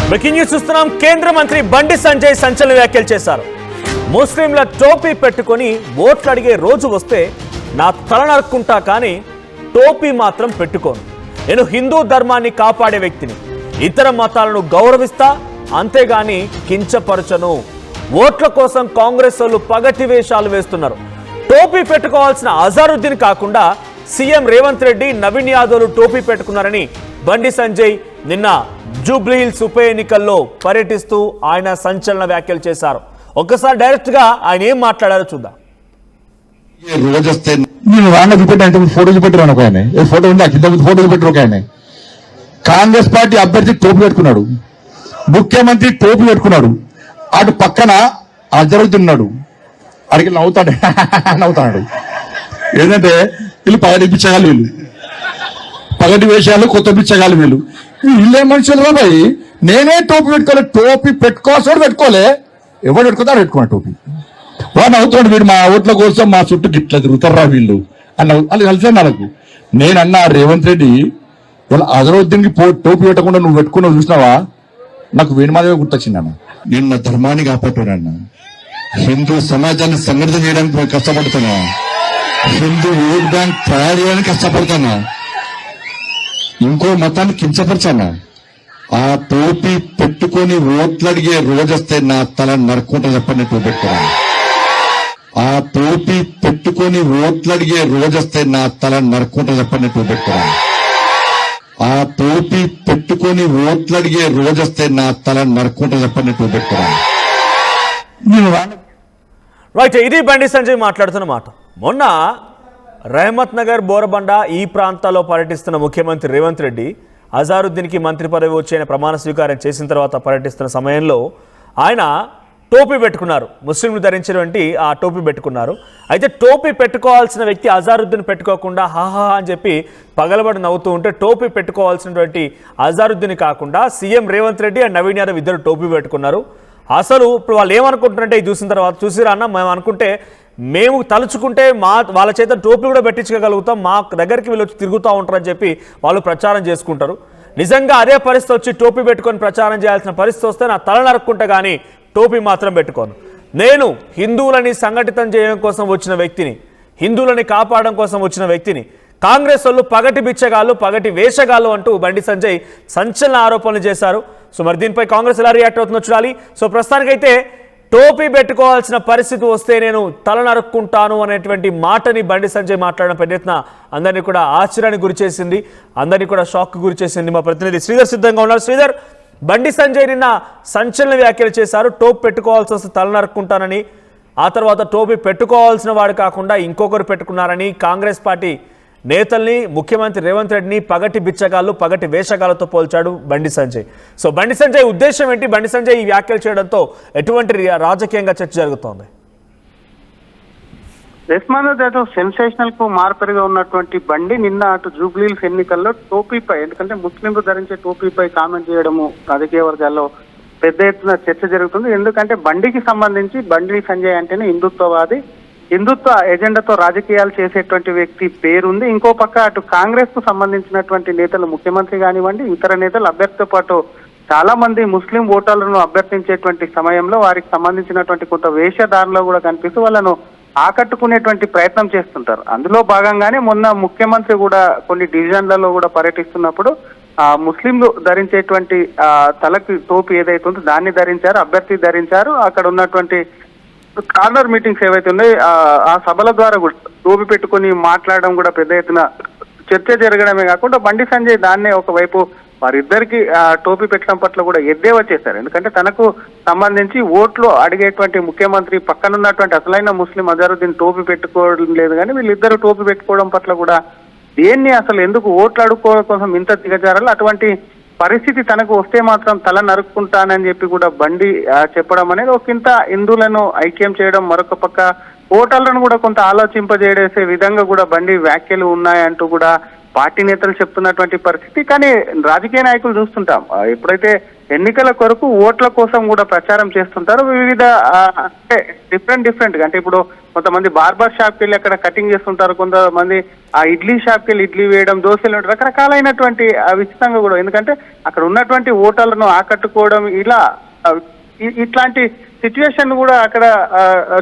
Breaking news చూస్తున్నాం. కేంద్ర మంత్రి బండి సంజయ్ సంచలన వ్యాఖ్యలు చేశారు. ముస్లింల టోపీ పెట్టుకొని ఓట్లు అడిగే రోజు వస్తే నా తల నరుక్కుంటా కానీ టోపీ మాత్రం పెట్టుకోను. నేను హిందూ ధర్మాన్ని కాపాడే వ్యక్తిని, ఇతర మతాలను గౌరవిస్తా, అంతేగాని కించపరచను. ఓట్ల కోసం కాంగ్రెస్ వాళ్ళు పగటి వేషాలు వేస్తున్నారు. టోపీ పెట్టుకోవాల్సిన అజారుద్దీన్ కాకుండా సీఎం రేవంత్ రెడ్డి, నవీన్ యాదవ్లు టోపీ పెట్టుకున్నారని బండి సంజయ్ నిన్న జూబ్లీహిల్స్ ఉప ఎన్నికల్లో పర్యటిస్తూ ఆయన సంచలన వ్యాఖ్యలు చేశారు. ఒక్కసారి డైరెక్ట్ గా ఆయన ఏం మాట్లాడారో చూద్దాం. ఫోటో చూపెట్టాను ఒక ఆయన, ఫోటో ఉంది ఫోటో చూపెట్టారు ఒక ఆయన. కాంగ్రెస్ పార్టీ అభ్యర్థి టోపీ పెట్టుకున్నాడు, ముఖ్యమంత్రి టోపీ పెట్టుకున్నాడు, అటు పక్కన అజరుతున్నాడు. అడిగి నవ్వుతాడు. ఏంటంటే వీళ్ళు పగటి పిచ్చగాళ్ళు, వీళ్ళు పగటి వేషాలు, కొత్త పిచ్చగాళ్ళు వీళ్ళు. వీళ్ళే మనుషులు బాబాయ్. నేనే టోపీ పెట్టుకోలే, టోపీ పెట్టుకోవాల్సి పెట్టుకోలే, ఎవరు పెట్టుకుంటారు పెట్టుకున్నా టోపీ. వాడు అవుతాడు, వీడు మా ఓట్ల కోసం మా చుట్టూ గిట్లా తిరుగుతారా వీళ్ళు అని వాళ్ళు కలిసే నాకు. నేనన్నా రేవంత్ రెడ్డి వాళ్ళ అజరుద్దీన్కి టోపీ పెట్టకుండా నువ్వు పెట్టుకున్నావు చూసినావా, నాకు వేణుమాధవే గుర్తొచ్చిందన్న. నేను నా ధర్మాన్ని కాపాడుతున్నా, హిందూ సమాజాన్ని సంఘటితం చేయడానికి కష్టపడుతున్నా, హిందూ ఓట్ బ్యాంక్ తయారు చేయడానికి కష్టపడుతున్నా, ఇంకో మతాన్ని కించపరచానా. ఆ టోపీ పెట్టుకొని ఓట్లు అడిగే రోజొస్తే నా తల నరుక్కుంటా చెప్పండి. టోపీ పెట్టుకున్నాను. ఆ టోపీ పెట్టుకొని ఓట్లు అడిగే రోజొస్తే నా తల నరుక్కుంటా చెప్పండి. టోపీ పెట్టుకున్నాను. ఆ టోపీ పెట్టుకొని ఓట్లు అడిగే రోజొస్తే నా తల నరుక్కుంటా చెప్పండి. టోపీ పెట్టుకున్నాను. రైట్, ఇది బండి సంజయ్ మాట్లాడుతున్న మాట. మొన్న రహమత్ నగర్, బోరబండ ఈ ప్రాంతాల్లో పర్యటిస్తున్న ముఖ్యమంత్రి రేవంత్ రెడ్డి అజారుద్దీన్కి మంత్రి పదవి వచ్చి ఆయన ప్రమాణ స్వీకారం చేసిన తర్వాత పర్యటిస్తున్న సమయంలో ఆయన టోపీ పెట్టుకున్నారు. ముస్లింలు ధరించినటువంటి ఆ టోపీ పెట్టుకున్నారు. అయితే టోపీ పెట్టుకోవాల్సిన వ్యక్తి అజారుద్దీన్ పెట్టుకోకుండా హాహా అని చెప్పి పగలబడి నవ్వుతూ ఉంటే, టోపీ పెట్టుకోవాల్సినటువంటి అజారుద్దీన్ కాకుండా సీఎం రేవంత్ రెడ్డి అండ్ నవీన్ యాదవ్ ఇద్దరు టోపీ పెట్టుకున్నారు. అసలు ఇప్పుడు వాళ్ళు ఏమనుకుంటున్నారంటే, ఇది చూసిన తర్వాత చూసిరా అన్న, మేము అనుకుంటే మేము తలుచుకుంటే వాళ్ళ చేత టోపీ కూడా పెట్టించగలుగుతాం, మా దగ్గరికి వీళ్ళు వచ్చి తిరుగుతూ ఉంటారని చెప్పి వాళ్ళు ప్రచారం చేసుకుంటారు. నిజంగా అదే పరిస్థితి వచ్చి టోపీ పెట్టుకొని ప్రచారం చేయాల్సిన పరిస్థితి వస్తే నా తల నరుక్కుంటా కానీ టోపీ మాత్రం పెట్టుకోను. నేను హిందువులని సంఘటితం చేయడం కోసం వచ్చిన వ్యక్తిని, హిందువులని కాపాడడం కోసం వచ్చిన వ్యక్తిని. కాంగ్రెస్ వాళ్ళు పగటి బిచ్చగాళ్ళు, పగటి వేషగాళ్ళు అంటూ బండి సంజయ్ సంచలన ఆరోపణలు చేశారు. సో మరి దీనిపై కాంగ్రెస్ ఎలా రియాక్ట్ అవుతుందో చూడాలి. సో ప్రస్తుతానికైతే టోపీ పెట్టుకోవాల్సిన పరిస్థితి వస్తే నేను తల నరుక్కుంటాను అనేటువంటి మాటని బండి సంజయ్ మాట్లాడడం పెద్దెత్తున అందరినీ కూడా ఆశ్చర్యానికి గురిచేసింది, అందరినీ కూడా షాక్ గురిచేసింది. మా ప్రతినిధి శ్రీధర్ సిద్ధంగా ఉన్నారు. శ్రీధర్, బండి సంజయ్ నిన్న సంచలన వ్యాఖ్యలు చేశారు. టోపీ పెట్టుకోవాల్సి వస్తే తల నరుక్కుంటానని, ఆ తర్వాత టోపీ పెట్టుకోవాల్సిన వాడు కాకుండా ఇంకొకరు పెట్టుకున్నారని కాంగ్రెస్ పార్టీ నేతల్ని, ముఖ్యమంత్రి రేవంత్ రెడ్డిని పగటి బిచ్చగాళ్ళు, పగటి వేషగాలతో పోల్చాడు బండి సంజయ్. సో బండి సంజయ్ ఉద్దేశం ఏంటి? బండి సంజయ్ ఈ వ్యాఖ్యలు చేయడంతో ఎటువంటి రాజకీయంగా చర్చ జరుగుతోంది? సెన్సేషనల్ కు మార్పరిగా ఉన్నటువంటి బండి నిన్న అటు జూబ్లీహిల్స్ ఎన్నికల్లో టోపీపై, ఎందుకంటే ముస్లింలు ధరించే టోపీపై కామెంట్ చేయడము రాజకీయ వర్గాల్లో పెద్ద ఎత్తున చర్చ జరుగుతుంది. ఎందుకంటే బండికి సంబంధించి బండి సంజయ్ అంటేనే హిందుత్వవాది, హిందుత్వ ఎజెండాతో రాజకీయాలు చేసేటువంటి వ్యక్తి పేరుంది. ఇంకో పక్క అటు కాంగ్రెస్ కు సంబంధించినటువంటి నేతలు, ముఖ్యమంత్రి కానివ్వండి, ఇతర నేతలు అభ్యర్థితో పాటు చాలా మంది ముస్లిం ఓటర్లను అభ్యర్థించేటువంటి సమయంలో వారికి సంబంధించినటువంటి కొంత వేషధారణలో కూడా కనిపిస్తూ వాళ్ళను ఆకట్టుకునేటువంటి ప్రయత్నం చేస్తుంటారు. అందులో భాగంగానే మొన్న ముఖ్యమంత్రి కూడా కొన్ని డివిజన్లలో కూడా పర్యటిస్తున్నప్పుడు ముస్లింలు ధరించేటువంటి తలకి టోపీ ఏదైతే ఉందో దాన్ని ధరించారు, అభ్యర్థి ధరించారు. అక్కడ ఉన్నటువంటి కార్నర్ మీటింగ్స్ ఏవైతే ఉన్నాయో ఆ సభల ద్వారా కూడా టోపీ పెట్టుకుని మాట్లాడడం కూడా పెద్ద ఎత్తున చర్చ జరగడమే కాకుండా బండి సంజయ్ దాన్నే ఒకవైపు వారిద్దరికి టోపీ పెట్టడం పట్ల కూడా ఎద్దేవా చేశారు. ఎందుకంటే తనకు సంబంధించి ఓట్లు అడిగేటువంటి ముఖ్యమంత్రి పక్కనున్నటువంటి అసలైన ముస్లిం అజరుద్దీన్ టోపీ పెట్టుకోవడం లేదు, కానీ వీళ్ళిద్దరు టోపీ పెట్టుకోవడం పట్ల కూడా దేన్ని అసలు ఎందుకు ఓట్లు అడుక్కోవడం కోసం ఇంత దిగజారాలి, అటువంటి పరిస్థితి తనకు వస్తే మాత్రం తల నరుక్కుంటానని చెప్పి కూడా బండి చెప్పడం అనేది ఒకంత హిందువులను ఐక్యం చేయడం, మరొక పక్క ఓటర్లను కూడా కొంత ఆలోచింపజేసే విధంగా కూడా బండి వ్యాఖ్యలు ఉన్నాయంటూ కూడా పార్టీ నేతలు చెప్తున్నటువంటి పరిస్థితి. కానీ రాజకీయ నాయకులు చూస్తుంటాం, ఎప్పుడైతే ఎన్నికల కొరకు ఓట్ల కోసం కూడా ప్రచారం చేస్తుంటారు. వివిధ అంటే డిఫరెంట్ గా, అంటే ఇప్పుడు కొంతమంది బార్బర్ షాప్కి వెళ్ళి అక్కడ కటింగ్ చేస్తుంటారు, కొంతమంది ఆ ఇడ్లీ షాప్కి వెళ్ళి ఇడ్లీ వేయడం, దోశలు రకరకాలైనటువంటి విచిత్రంగా కూడా, ఎందుకంటే అక్కడ ఉన్నటువంటి ఓటర్లను ఆకట్టుకోవడం, ఇలా ఇట్లాంటి సిచ్యువేషన్ కూడా అక్కడ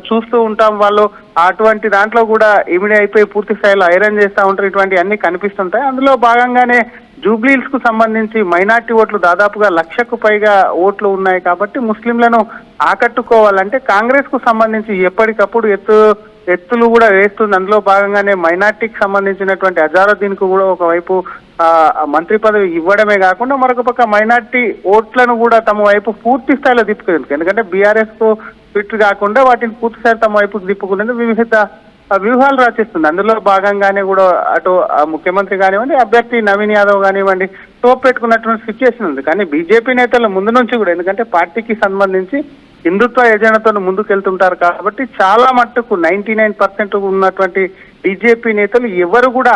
చూస్తూ ఉంటాం. వాళ్ళు అటువంటి దాంట్లో కూడా ఇమిడి అయిపోయి పూర్తి స్థాయిలో ఐరన్ చేస్తూ ఉంటారు. ఇటువంటి అన్ని కనిపిస్తుంటాయి. అందులో భాగంగానే జూబ్లీహిల్స్ కు సంబంధించి మైనార్టీ ఓట్లు దాదాపుగా 1,00,000కు పైగా ఓట్లు ఉన్నాయి. కాబట్టి ముస్లింలను ఆకట్టుకోవాలంటే కాంగ్రెస్ కు సంబంధించి ఎప్పటికప్పుడు ఎత్తులు కూడా వేస్తుంది. అందులో భాగంగానే మైనార్టీకి సంబంధించినటువంటి అజారుద్దీన్ కు కూడా ఒకవైపు మంత్రి పదవి ఇవ్వడమే కాకుండా మరొక పక్క మైనార్టీ ఓట్లను కూడా తమ వైపు పూర్తి స్థాయిలో తిప్పుకుంది. ఎందుకంటే బీఆర్ఎస్ కు ఫిట్ కాకుండా వాటిని పూర్తి స్థాయి తమ వైపుకు తిప్పుకునేందుకు వివిధ వ్యూహాలు రచిస్తుంది. అందులో భాగంగానే కూడా అటు ముఖ్యమంత్రి కానివ్వండి, అభ్యర్థి నవీన్ యాదవ్ కానివ్వండి తోపు పెట్టుకున్నటువంటి సిచ్యువేషన్ ఉంది. కానీ బీజేపీ నేతల ముందు నుంచి కూడా, ఎందుకంటే పార్టీకి సంబంధించి హిందుత్వ ఎజెండాతో ముందుకెళ్తుంటారు కాబట్టి చాలా మట్టుకు 99% ఉన్నటువంటి బీజేపీ నేతలు ఎవరు కూడా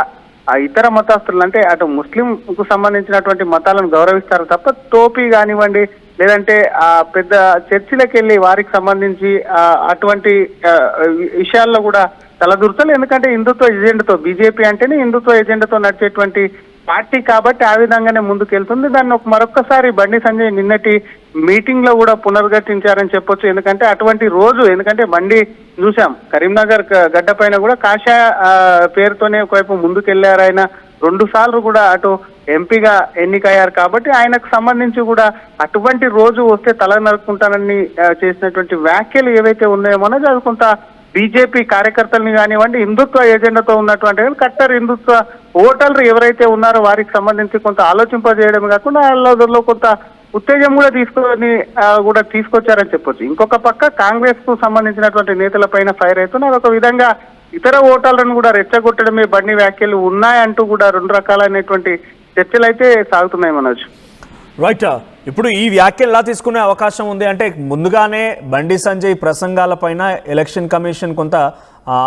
ఆ ఇతర మతస్థులు, అంటే అటు ముస్లిం కు సంబంధించినటువంటి మతాలను గౌరవిస్తారు తప్ప టోపీ కానివ్వండి, లేదంటే ఆ పెద్ద చర్చిలకు వెళ్ళి వారికి సంబంధించి అటువంటి విషయాల్లో కూడా తలదూర్చాలి. ఎందుకంటే హిందుత్వ ఎజెండాతో, బీజేపీ అంటేనే హిందుత్వ ఎజెండాతో నడిచేటువంటి పార్టీ కాబట్టి ఆ విధంగానే ముందుకెళ్తుంది. దాన్ని మరొక్కసారి బండి సంజయ్ నిన్నటి మీటింగ్ లో కూడా పునర్ఘటించారని చెప్పొచ్చు. ఎందుకంటే అటువంటి రోజు, ఎందుకంటే బండి చూసాం కరీంనగర్ గడ్డ పైన కూడా కాషాయ పేరుతోనే ఒకవైపు ముందుకెళ్లారు. ఆయన 2 సార్లు కూడా అటు ఎంపీగా ఎన్నికయ్యారు కాబట్టి ఆయనకు సంబంధించి కూడా అటువంటి రోజు వస్తే తల నరుక్కుంటానని చేసినటువంటి వ్యాఖ్యలు ఏవైతే ఉన్నాయో అన్నది అది కొంత బీజేపీ కార్యకర్తల్ని కానివ్వండి, హిందుత్వ ఎజెండాతో ఉన్నటువంటి కట్టర్ హిందుత్వ ఓటర్లు ఎవరైతే ఉన్నారో వారికి సంబంధించి కొంత ఆలోచింపజేయడం కాకుండా వాళ్ళలో కొంత ఉత్తేజం కూడా తీసుకొచ్చారని చెప్పొచ్చు. ఇంకొక పక్క కాంగ్రెస్ కు సంబంధించినటువంటి నేతల పైన ఫైర్ అవుతున్నారు. ఒక విధంగా ఇతర ఓటర్లను కూడా రెచ్చగొట్టడమే బండి వ్యాఖ్యలు ఉన్నాయంటూ కూడా 2 రకాలైనటువంటి చర్చలు అయితే సాగుతున్నాయి మనోజ్. రైట్, ఇప్పుడు ఈ వ్యాఖ్యలు ఎలా తీసుకునే అవకాశం ఉంది అంటే ముందుగానే బండి సంజయ్ ప్రసంగాలపైన ఎలక్షన్ కమిషన్ కొంత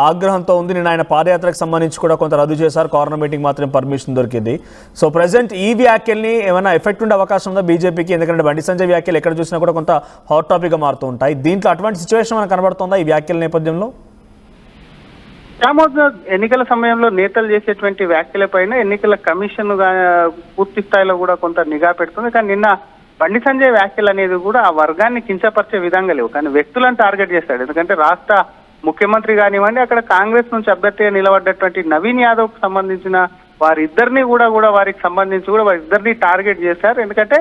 ఆగ్రహంతో ఉంది. నేను ఆయన పాదయాత్రకు సంబంధించి కూడా కొంత రద్దు చేశారు, కార్నర్ మీటింగ్ మాత్రం పర్మిషన్ దొరికింది. సో ప్రజెంట్ ఈ వ్యాఖ్యల్ని ఏమైనా ఎఫెక్ట్ ఉండే అవకాశం ఉందా బీజేపీకి? ఎందుకంటే బండి సంజయ్ వ్యాఖ్యలు ఎక్కడ చూసినా కూడా కొంత హాట్ టాపిక్గా మారుతూ ఉంటాయి. దీంట్లో అటువంటి సిచ్యువేషన్ మనకు కనబడుతుందా ఈ వ్యాఖ్యల నేపథ్యంలో? ఎన్నికల సమయంలో నేతలు చేసేటువంటి వ్యాఖ్యలపైన ఎన్నికల కమిషన్ పూర్తి స్థాయిలో కూడా కొంత నిఘా పెడుతుంది. కానీ నిన్న బండి సంజయ్ వ్యాఖ్యలు అనేది కూడా ఆ వర్గాన్ని కించపరిచే విధంగా లేవు, కానీ వ్యక్తులను టార్గెట్ చేస్తాడు. ఎందుకంటే రాష్ట్ర ముఖ్యమంత్రి కానివ్వండి, అక్కడ కాంగ్రెస్ నుంచి అభ్యర్థిగా నిలబడ్డటువంటి నవీన్ యాదవ్ కు సంబంధించిన వారిద్దరిని కూడా వారికి సంబంధించి కూడా వారిద్దరిని టార్గెట్ చేశారు. ఎందుకంటే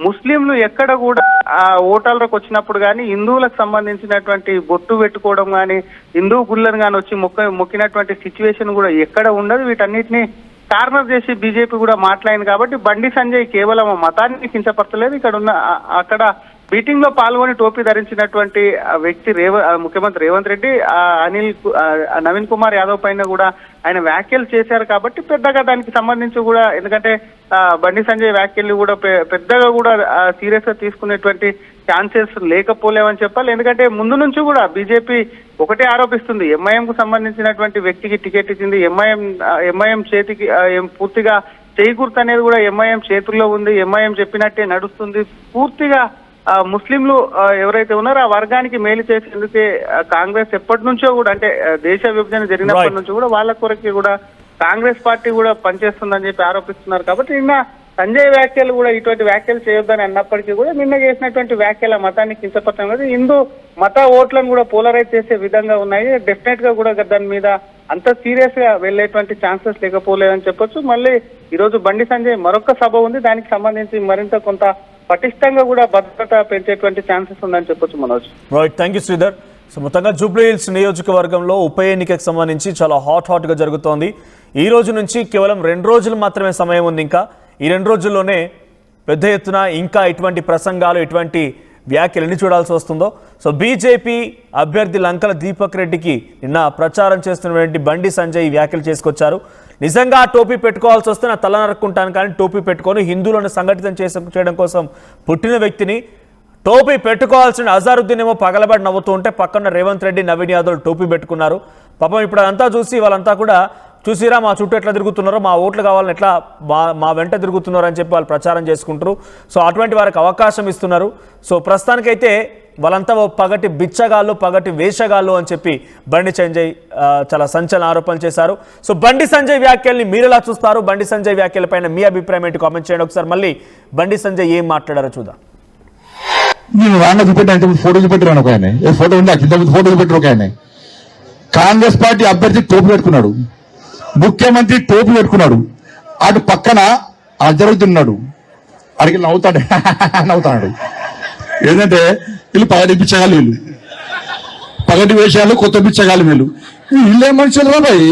ముస్లింలు ఎక్కడ కూడా ఆ ఓటర్లకు వచ్చినప్పుడు కానీ హిందువులకు సంబంధించినటువంటి బొట్టు పెట్టుకోవడం కానీ, హిందూ గుళ్ళను కానీ వచ్చి మొక్కినటువంటి సిచ్యువేషన్ కూడా ఎక్కడ ఉండదు. వీటన్నిటిని కార్నర్ చేసి బీజేపీ కూడా మాట్లాడింది. కాబట్టి బండి సంజయ్ కేవలం మతాన్ని కించపరచలేదు. అక్కడ మీటింగ్ లో పాల్గొని టోపీ ధరించినటువంటి వ్యక్తి ముఖ్యమంత్రి రేవంత్ రెడ్డి నవీన్ కుమార్ యాదవ్ పైన కూడా ఆయన వ్యాఖ్యలు చేశారు. కాబట్టి పెద్దగా దానికి సంబంధించి కూడా, ఎందుకంటే బండి సంజయ్ వ్యాఖ్యలు కూడా పెద్దగా కూడా సీరియస్ గా తీసుకునేటువంటి ఛాన్సెస్ లేకపోలేవని చెప్పాలి. ఎందుకంటే ముందు నుంచి కూడా బీజేపీ ఒకటే ఆరోపిస్తుంది, ఎంఐఎం కు సంబంధించినటువంటి వ్యక్తికి టికెట్ ఇచ్చింది, ఎంఐఎం చేతికి పూర్తిగా చేయి గుర్తు అనేది కూడా ఎంఐఎం చేతుల్లో ఉంది, ఎంఐఎం చెప్పినట్టే నడుస్తుంది. పూర్తిగా ముస్లింలు ఎవరైతే ఉన్నారో ఆ వర్గానికి మేలు చేసేందుకే కాంగ్రెస్ ఎప్పటి నుంచో కూడా, అంటే దేశ విభజన జరిగినప్పటి నుంచి కూడా వాళ్ళ కొరకి కూడా కాంగ్రెస్ పార్టీ కూడా పనిచేస్తుందని చెప్పి ఆరోపిస్తున్నారు. కాబట్టి నిన్న సంజయ్ వ్యాఖ్యలు కూడా ఇటువంటి వ్యాఖ్యలు చేయొద్దని అన్నప్పటికీ కూడా నిన్న చేసినటువంటి వ్యాఖ్యల మతాన్ని కించపరచడం లేదు, హిందూ మత ఓట్లను కూడా పోలరైజ్ చేసే విధంగా ఉన్నాయి. డెఫినెట్ గా కూడా దాని మీద అంత సీరియస్ గా వెళ్లేటువంటి ఛాన్సెస్ లేకపోలేదని చెప్పొచ్చు. మళ్ళీ ఈ రోజు బండి సంజయ్ మరొక సభ ఉంది, దానికి సంబంధించి మరింత కొంత పటిష్టంగా కూడా భద్రత పెంచేటువంటి ఛాన్సెస్ ఉందని చెప్పొచ్చు Manoj. Right, thank you Sridhar. So మొత్తంగా జూబ్లీహిల్స్ నియోజకవర్గంలో ఉప ఎన్నికకు సంబంధించి చాలా హాట్ గా జరుగుతోంది. ఈ రోజు నుంచి కేవలం 2 రోజులు మాత్రమే సమయం ఉంది. ఇంకా ఈ 2 రోజుల్లోనే పెద్ద ఎత్తున ఇంకా ఇటువంటి ప్రసంగాలు, ఇటువంటి వ్యాఖ్యలు ఎన్ని చూడాల్సి వస్తుందో. సో బీజేపీ అభ్యర్థి లంకల దీపక్ రెడ్డికి నిన్న ప్రచారం చేస్తున్నటువంటి బండి సంజయ్ వ్యాఖ్యలు చేసుకొచ్చారు. నిజంగా టోపీ పెట్టుకోవాల్సి వస్తే నా తల నరుక్కుంటాను, కానీ టోపీ పెట్టుకొని హిందువులను సంఘటితం చేయడం కోసం పుట్టిన వ్యక్తిని, టోపీ పెట్టుకోవాల్సిన అజారుద్దీన్ ఏమో పగలబడి నవ్వుతూ ఉంటే పక్కన రేవంత్ రెడ్డి, నవీన్ యాదవ్ టోపీ పెట్టుకున్నారు. పాపం ఇప్పుడు అదంతా చూసి వాళ్ళంతా కూడా చూసిరా మా చుట్టూ ఎట్లా తిరుగుతున్నారో, మా ఓట్లు కావాలని ఎట్లా మా వెంట తిరుగుతున్నారో అని చెప్పి వాళ్ళు ప్రచారం చేసుకుంటారు. సో అటువంటి వారికి అవకాశం ఇస్తున్నారు. సో ప్రస్తుతానికైతే వాళ్ళంతా పగటి బిచ్చగాళ్ళు, పగటి వేషగాళ్ళు అని చెప్పి బండి సంజయ్ చాలా సంచలన ఆరోపణలు చేశారు. సో బండి సంజయ్ వ్యాఖ్యల్ని మీరు ఎలా చూస్తారు? బండి సంజయ్ వ్యాఖ్యల పైన మీ అభిప్రాయం ఏంటి? కామెంట్ చేయండి. ఒకసారి మళ్ళీ బండి సంజయ్ ఏం మాట్లాడారో చూద్దాం. నేను రాంగ్ చూపెట్టాను, ఫోటో చూపెట్టాను. ఒక ఆయన ఏ ఫోటో ఉందా కింద ఫోటో చూపెట్టారు. ఒక ఆయన కాంగ్రెస్ పార్టీ అభ్యర్థి టోపీ పెట్టుకున్నాడు, ముఖ్యమంత్రి టోపీ పెట్టుకున్నాడు. అటు పక్కన అజరుతున్నాడు, అడిగి నవ్వుతాడు. ఏంటంటే వీళ్ళు పగటి పిచ్చగాళ్ళు, వీళ్ళు పగటి వేషాలు, కొత్త పిచ్చగాళ్ళు వీళ్ళు. వీళ్ళే మనుషులు రాబాయి.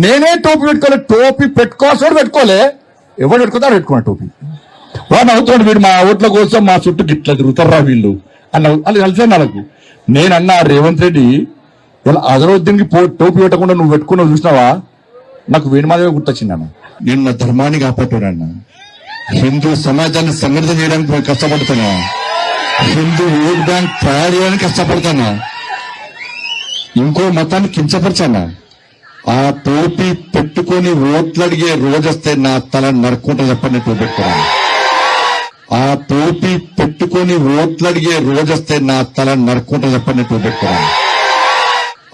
నేనే టోపీ పెట్టుకోలే, టోపీ పెట్టుకోవాల్సిన పెట్టుకోలే, ఎవరు పెట్టుకుంటారు పెట్టుకున్నా టోపీ. వాడు అవుతాడు, వీడు మా ఓట్ల కోసం మా చుట్టూ గిట్లా తిరుగుతారా వీళ్ళు అన్న వాళ్ళు కలిసే నాకు. నేనన్నా రేవంత్ రెడ్డి ఇలా అజరుద్దీన్కి టోపీ పెట్టకుండా నువ్వు పెట్టుకున్నావు చూసినావా, నాకు వీడి మాదిరిగా గుర్తొచ్చింది అన్న. నేను నా ధర్మాన్ని కాపాడుతున్నా, హిందూ సమాజాన్ని సంఘటిత చేయడానికి కష్టపడుతున్నా, హిందూ ఓట్ బ్యాంక్ తయారు చేయడానికి కష్టపడుతున్నా, ఇంకో మతాన్ని కించపరచానా. ఆ టోపీ పెట్టుకొని ఓట్లు అడిగే రోజొస్తే నా తల నరుక్కుంటా చెప్పండి. టోపీ పెట్టుకున్నాను. ఆ టోపీ పెట్టుకొని ఓట్లు అడిగే రోజొస్తే నా తల నరుక్కుంటా చెప్పండి. టోపీ పెట్టుకున్నాను.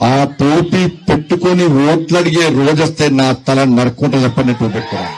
ఆ టోపీ పెట్టుకొని ఓట్లు అడిగే రోజొస్తే నా తల నరుక్కుంటా చెప్పండి. టోపీ పెట్టుకున్నాను.